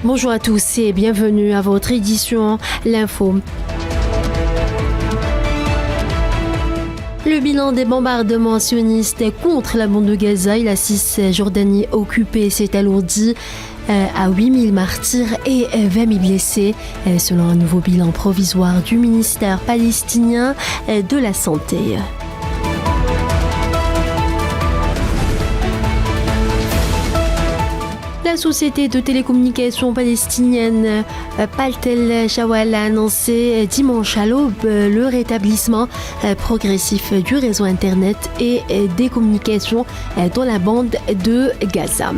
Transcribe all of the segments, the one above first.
Bonjour à tous et bienvenue à votre édition L'Info. Le bilan des bombardements sionistes contre la bande de Gaza et la Cisjordanie occupée s'est alourdi à 8000 martyrs et 20 000 blessés, selon un nouveau bilan provisoire du ministère palestinien de la Santé. La société de télécommunications palestinienne Paltel Shawal a annoncé dimanche à l'aube le rétablissement progressif du réseau Internet et des communications dans la bande de Gaza.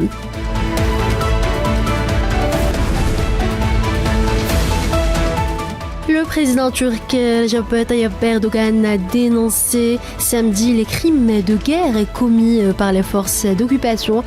Le président turc Recep Tayyip Erdogan a dénoncé samedi les crimes de guerre commis par les forces d'occupation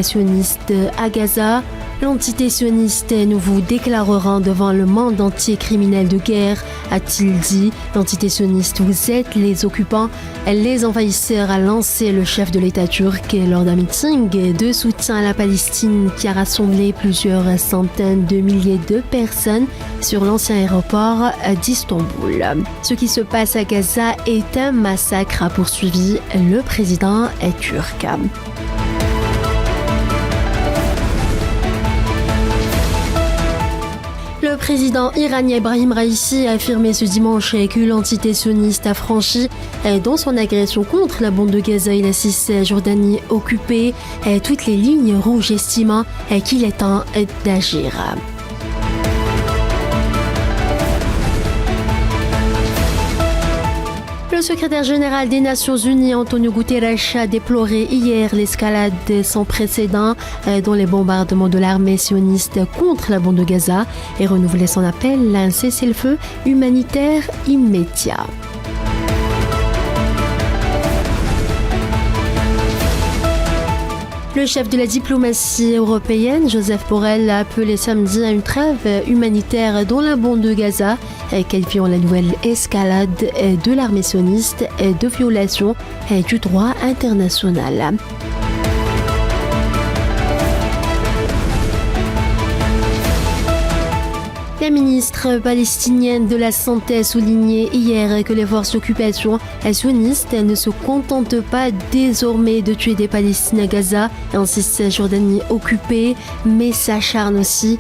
sionistes à Gaza. L'entité sioniste nous vous déclarera devant le monde entier criminel de guerre, a-t-il dit. L'entité sioniste, vous êtes les occupants, les envahisseurs, a lancé le chef de l'État turc lors d'un meeting de soutien à la Palestine qui a rassemblé plusieurs centaines de milliers de personnes sur l'ancien aéroport d'Istanbul. Ce qui se passe à Gaza est un massacre, a poursuivi le président turc. Le président iranien Ebrahim Raïssi a affirmé ce dimanche que l'entité sioniste a franchi dans son agression contre la bande de Gaza et la Cisjordanie occupée toutes les lignes rouges, estimant qu'il est temps d'agir. Le secrétaire général des Nations Unies, Antonio Guterres, a déploré hier l'escalade sans précédent dans les bombardements de l'armée sioniste contre la bande de Gaza et renouvelé son appel à un cessez-le-feu humanitaire immédiat. Le chef de la diplomatie européenne, Joseph Borrell, a appelé samedi à une trêve humanitaire dans la bande de Gaza, qualifiant la nouvelle escalade de l'armée sioniste de violation du droit international. La ministre palestinienne de la Santé a souligné hier que les forces d'occupation sionistes ne se contentent pas désormais de tuer des Palestiniens à Gaza et en Cisjordanie occupée, mais s'acharnent aussi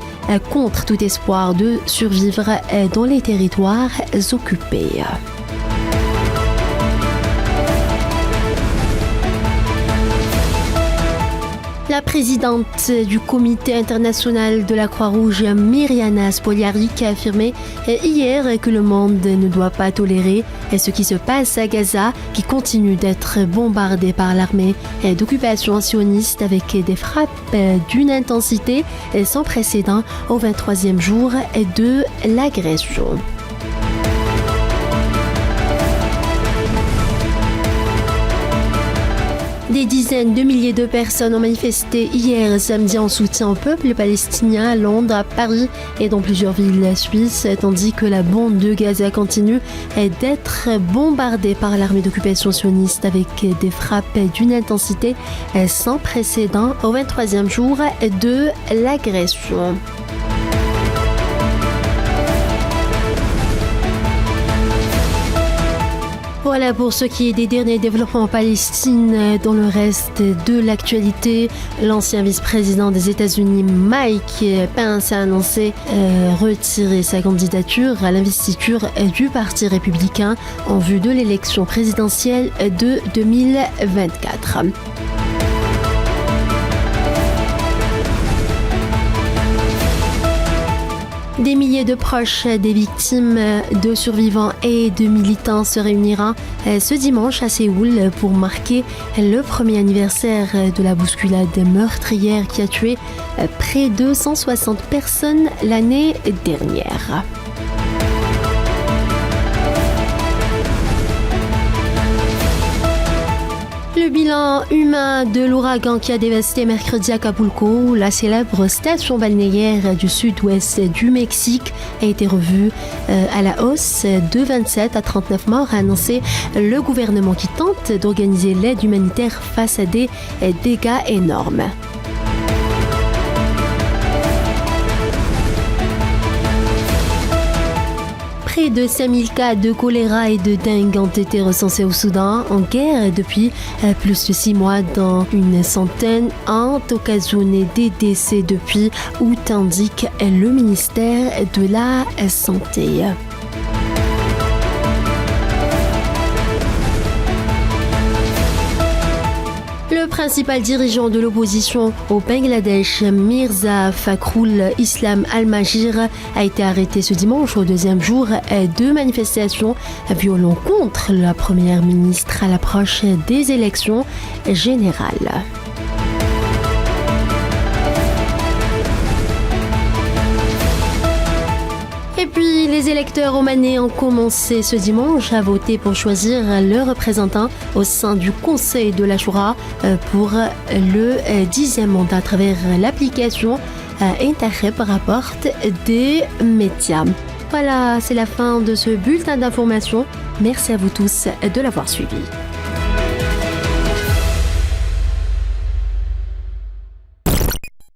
contre tout espoir de survivre dans les territoires occupés. La présidente du comité international de la Croix-Rouge, Mirjana Spoljaric, a affirmé hier que le monde ne doit pas tolérer ce qui se passe à Gaza, qui continue d'être bombardé par l'armée d'occupation sioniste avec des frappes d'une intensité sans précédent au 23e jour de l'agression. Des dizaines de milliers de personnes ont manifesté hier samedi en soutien au peuple palestinien à Londres, à Paris et dans plusieurs villes suisses, tandis que la bande de Gaza continue d'être bombardée par l'armée d'occupation sioniste avec des frappes d'une intensité sans précédent au 23e jour de l'agression. Voilà pour ce qui est des derniers développements en Palestine. Dans le reste de l'actualité, l'ancien vice-président des États-Unis Mike Pence a annoncé retirer sa candidature à l'investiture du Parti républicain en vue de l'élection présidentielle de 2024. Des milliers de proches des victimes, de survivants et de militants se réuniront ce dimanche à Séoul pour marquer le premier anniversaire de la bousculade meurtrière qui a tué près de 160 personnes l'année dernière. Le bilan humain de l'ouragan qui a dévasté mercredi Acapulco, la célèbre station balnéaire du sud-ouest du Mexique, a été revu à la hausse de 27 à 39 morts, a annoncé le gouvernement qui tente d'organiser l'aide humanitaire face à des dégâts énormes. Près de 5000 cas de choléra et de dengue ont été recensés au Soudan, en guerre depuis plus de 6 mois, dont une centaine ont occasionné des décès depuis août, indique le ministère de la Santé. Le principal dirigeant de l'opposition au Bangladesh, Mirza Fakhrul Islam Al-Mahir, a été arrêté ce dimanche au deuxième jour de manifestations violentes contre la première ministre à l'approche des élections générales. Et puis, les électeurs omanais ont commencé ce dimanche à voter pour choisir leurs représentants au sein du Conseil de la Choura pour le 10e mandat à travers l'application Interrep, rapporte des médias. Voilà, c'est la fin de ce bulletin d'information. Merci à vous tous de l'avoir suivi.